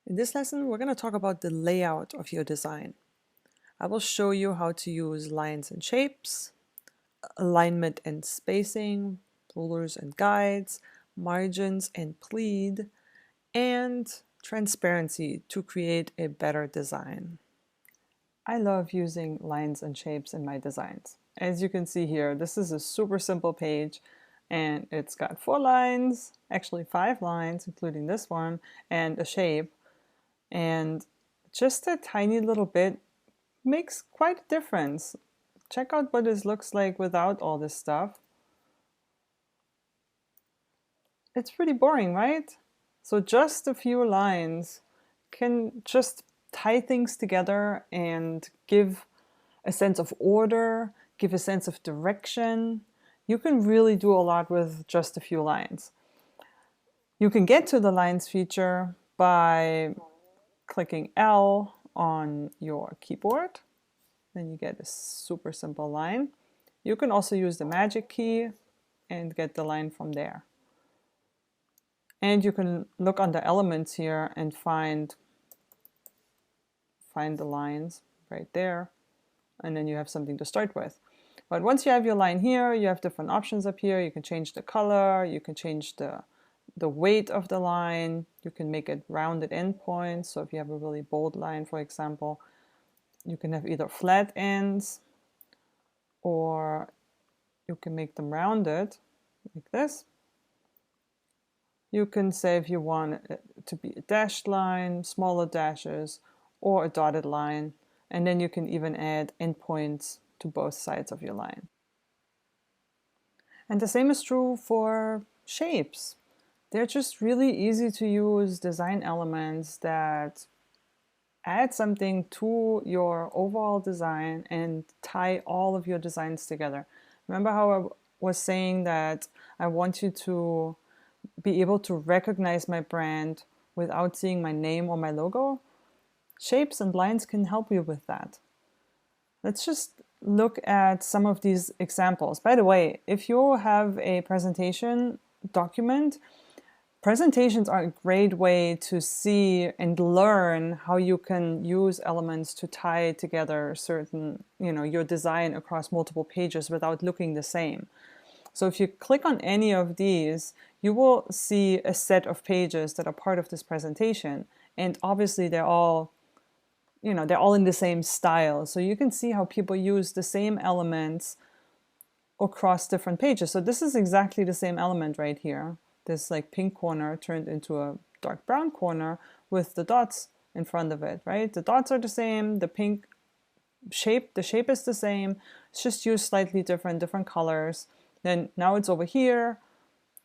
In this lesson, we're going to talk about the layout of your design. I will show you how to use lines and shapes, alignment and spacing, rulers and guides, margins and pleat, and transparency to create a better design. I love using lines and shapes in my designs. As you can see here, this is a super simple page and it's got 4 lines, actually 5 lines, including this one, and a shape. And just a tiny little bit makes quite a difference. Check out what this looks like without all this stuff. It's pretty boring, right? So just a few lines can just tie things together and give a sense of order, give a sense of direction. You can really do a lot with just a few lines. You can get to the lines feature by clicking L on your keyboard. Then you get a super simple line. You can also use the magic key and get the line from there. And you can look under elements here and find the lines right there. And then you have something to start with. But once you have your line here, you have different options up here. You can change the color, you can change the weight of the line, you can make it rounded endpoints. So if you have a really bold line, for example, you can have either flat ends or you can make them rounded like this. You can say if you want it to be a dashed line, smaller dashes, or a dotted line, and then you can even add endpoints to both sides of your line. And the same is true for shapes. They're just really easy to use design elements that add something to your overall design and tie all of your designs together. Remember how I was saying that I want you to be able to recognize my brand without seeing my name or my logo? Shapes and lines can help you with that. Let's just look at some of these examples. By the way, if you have a presentation document, presentations are a great way to see and learn how you can use elements to tie together certain, your design across multiple pages without looking the same. So if you click on any of these, you will see a set of pages that are part of this presentation. And obviously they're all in the same style. So you can see how people use the same elements across different pages. So this is exactly the same element right here. This like pink corner turned into a dark brown corner with the dots in front of it, right? The dots are the same, the pink shape, the shape is the same. It's just used slightly different colors. Then now it's over here.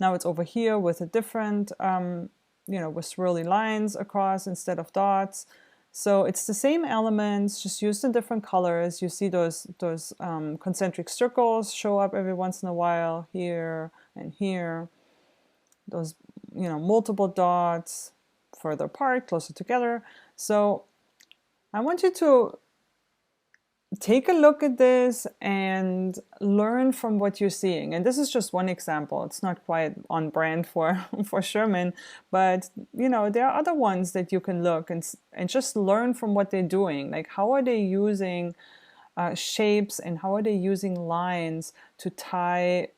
Now it's over here with a different, with swirly lines across instead of dots. So it's the same elements, just used in different colors. You see those concentric circles show up every once in a while here and here. Those, multiple dots further apart, closer together. So I want you to take a look at this and learn from what you're seeing. And this is just one example. It's not quite on brand for, for Sherman, but there are other ones that you can look and just learn from what they're doing. Like how are they using shapes and how are they using lines to tie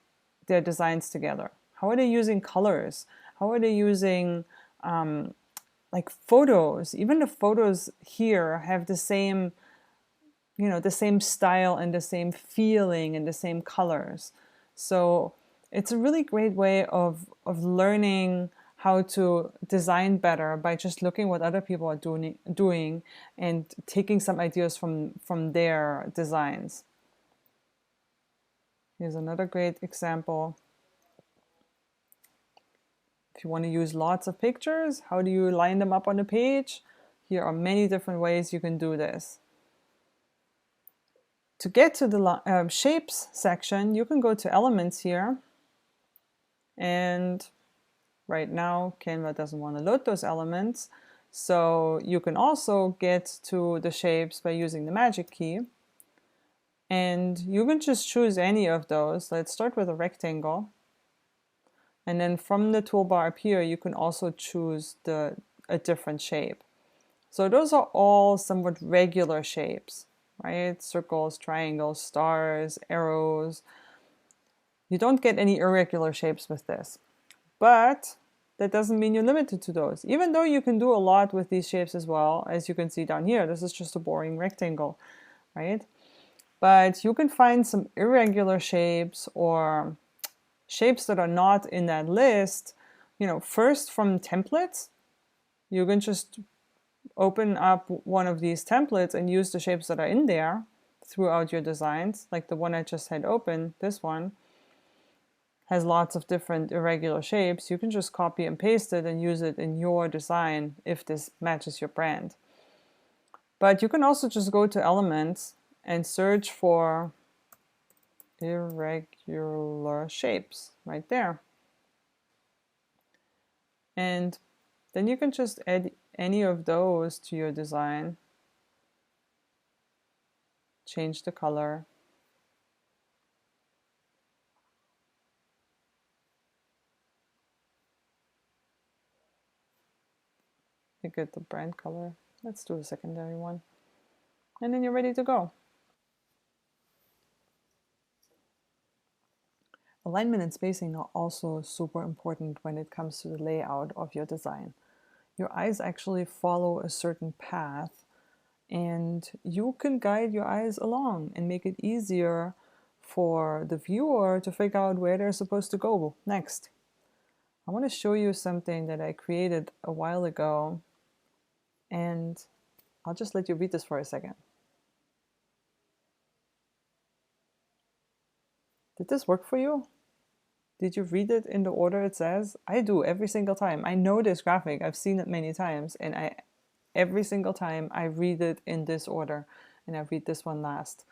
their designs together? How are they using colors? How are they using like photos? Even the photos here have the same the same style and the same feeling and the same colors. So it's a really great way of learning how to design better by just looking what other people are doing and taking some ideas from their designs. Here's another great example. If you want to use lots of pictures, how do you line them up on a page? Here are many different ways you can do this. To get to the shapes section, you can go to elements here. And right now, Canva doesn't want to load those elements. So you can also get to the shapes by using the magic key. And you can just choose any of those. Let's start with a rectangle. And then from the toolbar up here, you can also choose a different shape. So those are all somewhat regular shapes, right? Circles, triangles, stars, arrows. You don't get any irregular shapes with this. But that doesn't mean you're limited to those. Even though you can do a lot with these shapes as well, as you can see down here, this is just a boring rectangle, right? But you can find some irregular shapes or shapes that are not in that list, first from templates. You can just open up one of these templates and use the shapes that are in there throughout your designs, like the one I just had open, this one has lots of different irregular shapes. You can just copy and paste it and use it in your design if this matches your brand. But you can also just go to Elements and search for irregular shapes right there. And then you can just add any of those to your design. Change the color. You get the brand color. Let's do a secondary one. And then you're ready to go. Alignment and spacing are also super important when it comes to the layout of your design. Your eyes actually follow a certain path, and you can guide your eyes along and make it easier for the viewer to figure out where they're supposed to go next. I want to show you something that I created a while ago, and I'll just let you read this for a second. Did this work for you? Did you read it in the order it says? I do every single time. I know this graphic. I've seen it many times, and every single time I read it in this order, and I read this one last.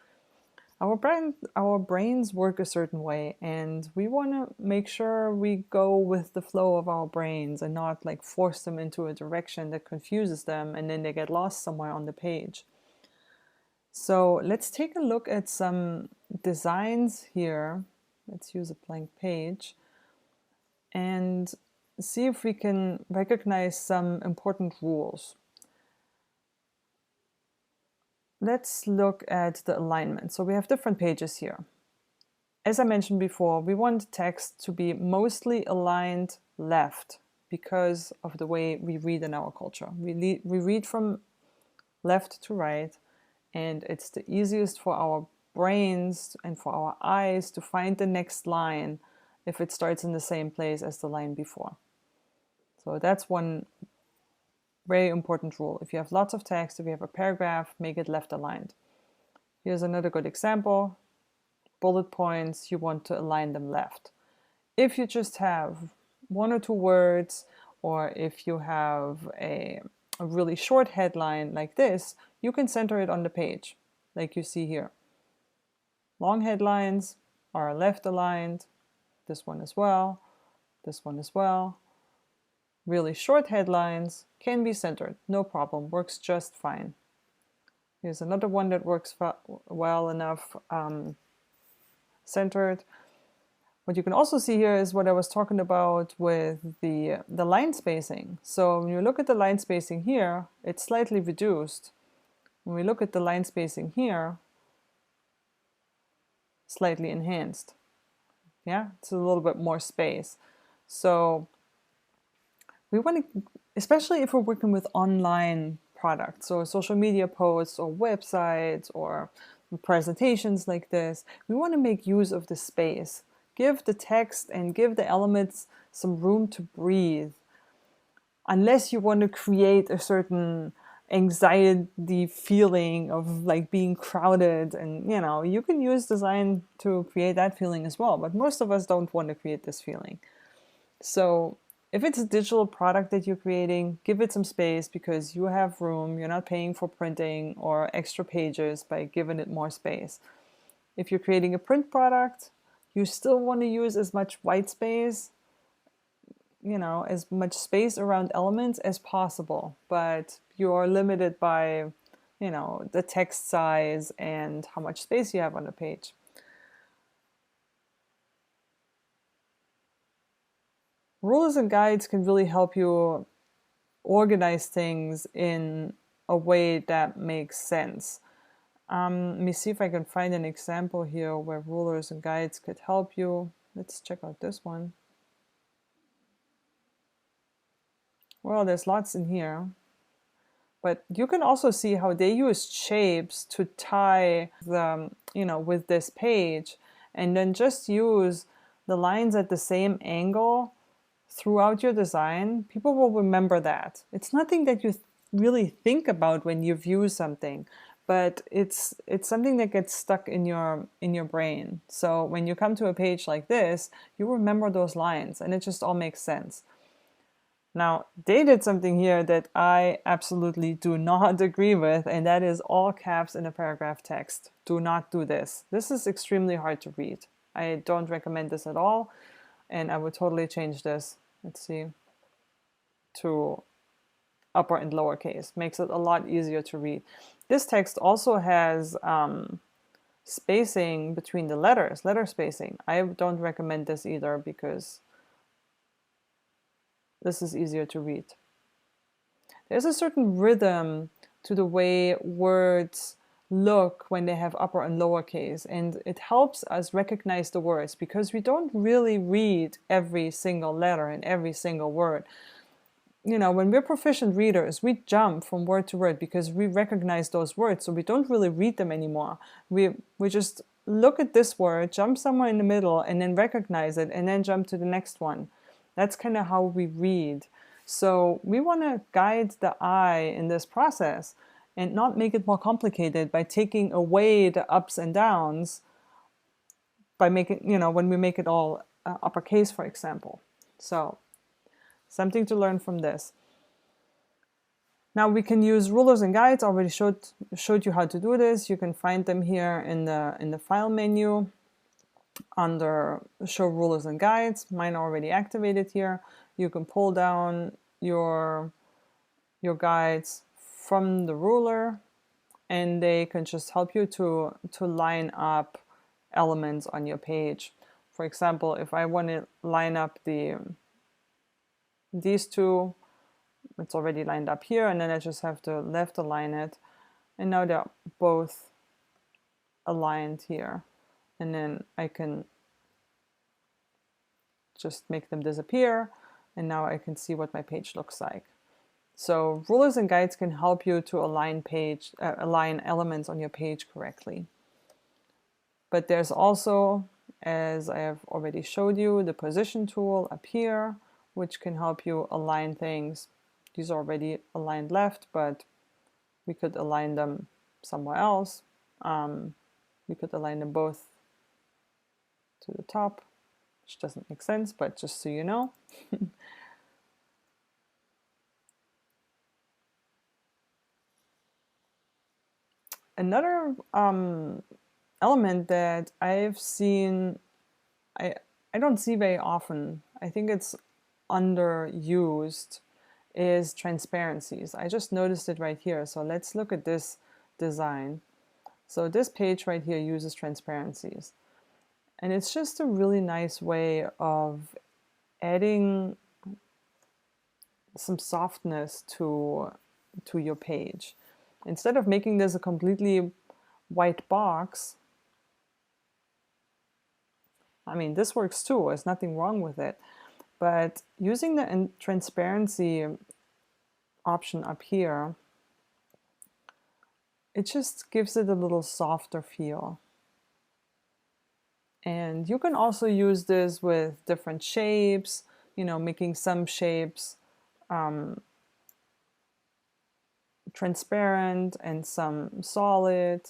Our brains work a certain way, and we want to make sure we go with the flow of our brains and not like force them into a direction that confuses them and then they get lost somewhere on the page. So let's take a look at some designs here. Let's use a blank page and see if we can recognize some important rules. Let's look at the alignment. So we have different pages here. As I mentioned before, we want text to be mostly aligned left because of the way we read in our culture. We read from left to right, and it's the easiest for our brains and for our eyes to find the next line if it starts in the same place as the line before. So that's one very important rule. If you have lots of text, if you have a paragraph, make it left aligned. Here's another good example. Bullet points, you want to align them left. If you just have one or two words, or if you have a really short headline like this, you can center it on the page, like you see here. Long headlines are left aligned, this one as well, this one as well. Really short headlines can be centered, no problem, works just fine. Here's another one that works well enough centered. What you can also see here is what I was talking about with the line spacing. So when you look at the line spacing here, it's slightly reduced. When we look at the line spacing here, slightly enhanced. Yeah, it's a little bit more space. So we want to, especially if we're working with online products, so social media posts or websites or presentations like this, we want to make use of the space. Give the text and give the elements some room to breathe. Unless you want to create a certain anxiety feeling of like being crowded, and you can use design to create that feeling as well, but most of us don't want to create this feeling. So if it's a digital product that you're creating, give it some space because you have room. You're not paying for printing or extra pages by giving it more space. If you're creating a print product, you still want to use as much white space, as much space around elements as possible, but you're limited by, the text size and how much space you have on the page. Rules and guides can really help you organize things in a way that makes sense. Let me see if I can find an example here where rulers and guides could help you. Let's check out this one. Well, there's lots in here. But you can also see how they use shapes to tie the, with this page, and then just use the lines at the same angle throughout your design. People will remember that. It's nothing that you really think about when you view something, but it's something that gets stuck in your brain. So when you come to a page like this, you remember those lines, and it just all makes sense. Now, they did something here that I absolutely do not agree with, and that is all caps in a paragraph text. Do not do this. This is extremely hard to read. I don't recommend this at all, and I would totally change this. Let's see, to upper and lowercase. Makes it a lot easier to read. This text also has spacing between the letters, letter spacing. I don't recommend this either because this is easier to read. There's a certain rhythm to the way words look when they have upper and lower case, and it helps us recognize the words because we don't really read every single letter and every single word. When we're proficient readers, we jump from word to word because we recognize those words, so we don't really read them anymore. We just look at this word, jump somewhere in the middle, and then recognize it, and then jump to the next one. That's kind of how we read. So we want to guide the eye in this process and not make it more complicated by taking away the ups and downs by making, when we make it all uppercase, for example. So something to learn from this. Now we can use rulers and guides. I already showed you how to do this. You can find them here in the file menu under show rulers and guides. Mine are already activated here. You can pull down your guides from the ruler, and they can just help you to line up elements on your page. For example, if I want to line up these two, it's already lined up here, and then I just have to left align it, and now they're both aligned here, and then I can just make them disappear, and now I can see what my page looks like. So rulers and guides can help you to align elements on your page correctly. But there's also, as I have already showed you, the position tool up here, which can help you align things. These are already aligned left, but we could align them somewhere else. We could align them both to the top, which doesn't make sense, but just so you know. Another element that I've seen, I don't see very often, I think it's underused, is transparencies. I just noticed it right here. So let's look at this design. So this page right here uses transparencies. And it's just a really nice way of adding some softness to your page. Instead of making this a completely white box, I mean, this works too, there's nothing wrong with it. But using the transparency option up here, it just gives it a little softer feel. And you can also use this with different shapes, making some shapes transparent and some solid,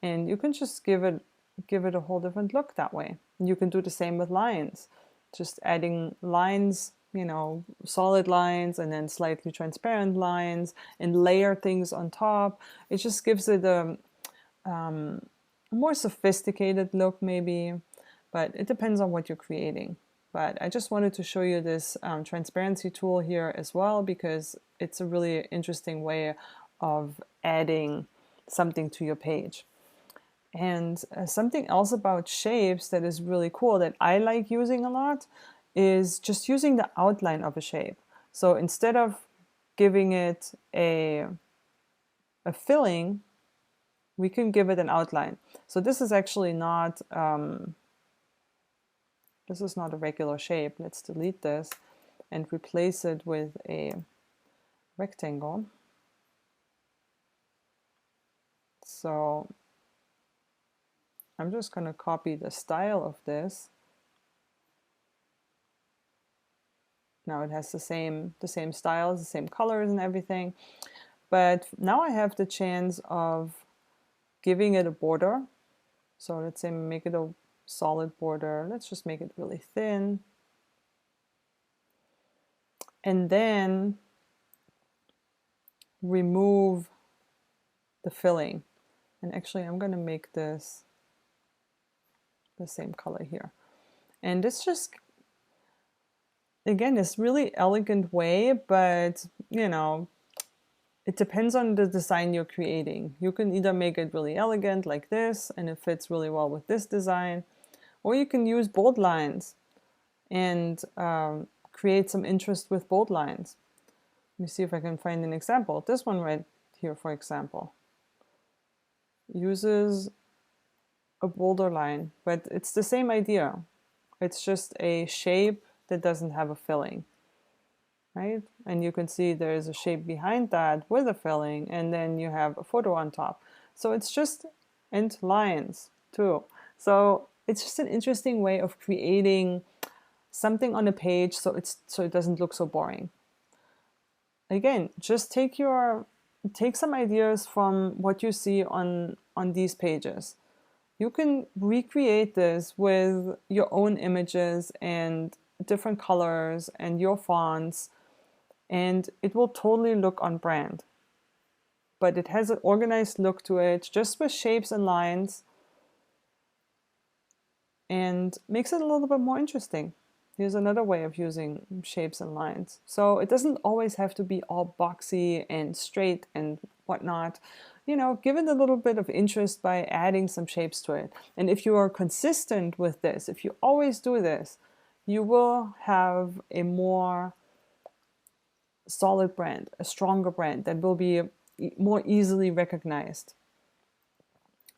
and you can just give it a whole different look that way. You can do the same with lines, just adding lines, solid lines and then slightly transparent lines, and layer things on top. It just gives it a more sophisticated look maybe, but it depends on what you're creating. But I just wanted to show you this transparency tool here as well, because it's a really interesting way of adding something to your page. And something else about shapes that is really cool that I like using a lot is just using the outline of a shape. So instead of giving it a a filling, we can give it an outline. So this is actually not, this is not a regular shape. Let's delete this and replace it with a rectangle. So I'm just going to copy the style of this. Now it has the same styles, the same colors and everything. But now I have the chance of giving it a border. So let's say make it a solid border. Let's just make it really thin. And then remove the filling. And actually I'm going to make this the same color here. And it's just, again, this really elegant way, but you know, it depends on the design you're creating. You can either make it really elegant like this, and it fits really well with this design, or you can use bold lines and create some interest with bold lines. Let me see if I can find an example. This one right here, for example, uses a bolder line, but it's the same idea. It's just a shape that doesn't have a filling. Right? And you can see there's a shape behind that with a filling, and then you have a photo on top. So it's just, and lines too. So it's just an interesting way of creating something on a page so it doesn't look so boring. Again, just take some ideas from what you see on these pages. You can recreate this with your own images and different colors and your fonts, and it will totally look on brand. But it has an organized look to it, just with shapes and lines, and makes it a little bit more interesting. Here's another way of using shapes and lines. So it doesn't always have to be all boxy and straight and whatnot. You know, give it a little bit of interest by adding some shapes to it. And if you are consistent with this, if you always do this, you will have a more solid brand, a stronger brand that will be more easily recognized.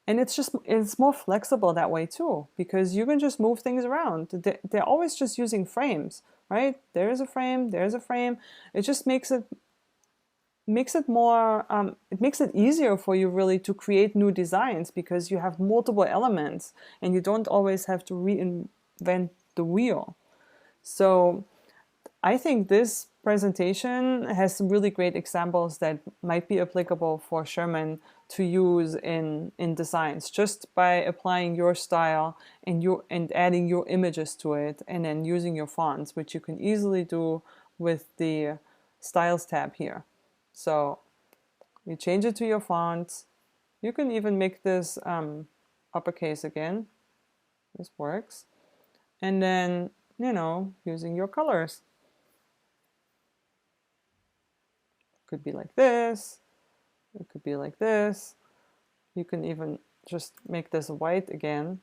And it's more flexible that way too, because you can just move things around. They're always just using frames, right? There's a frame, there's a frame. It just makes it more, it makes it easier for you really to create new designs, because you have multiple elements and you don't always have to reinvent the wheel. So I think this presentation has some really great examples that might be applicable for Sherman to use in designs, just by applying your style and adding your images to it, and then using your fonts, which you can easily do with the Styles tab here. So you change it to your fonts. You can even make this uppercase again. This works. And then, you know, using your colors. Could be like this, it could be like this. You can even just make this white again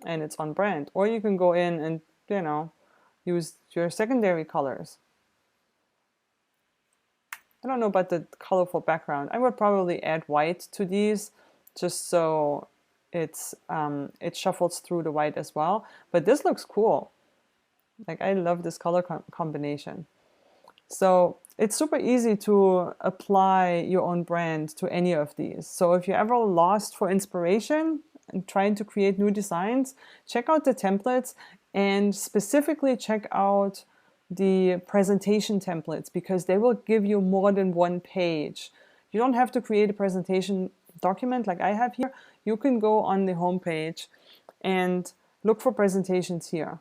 and it's on brand. Or you can go in and, you know, use your secondary colors. I don't know about the colorful background. I would probably add white to these just so it shuffles through the white as well. But this looks cool. Like, I love this color combination. So it's super easy to apply your own brand to any of these. So if you're ever lost for inspiration and trying to create new designs, check out the templates, and specifically check out the presentation templates, because they will give you more than one page. You don't have to create a presentation document like I have here. You can go on the home page and look for presentations here.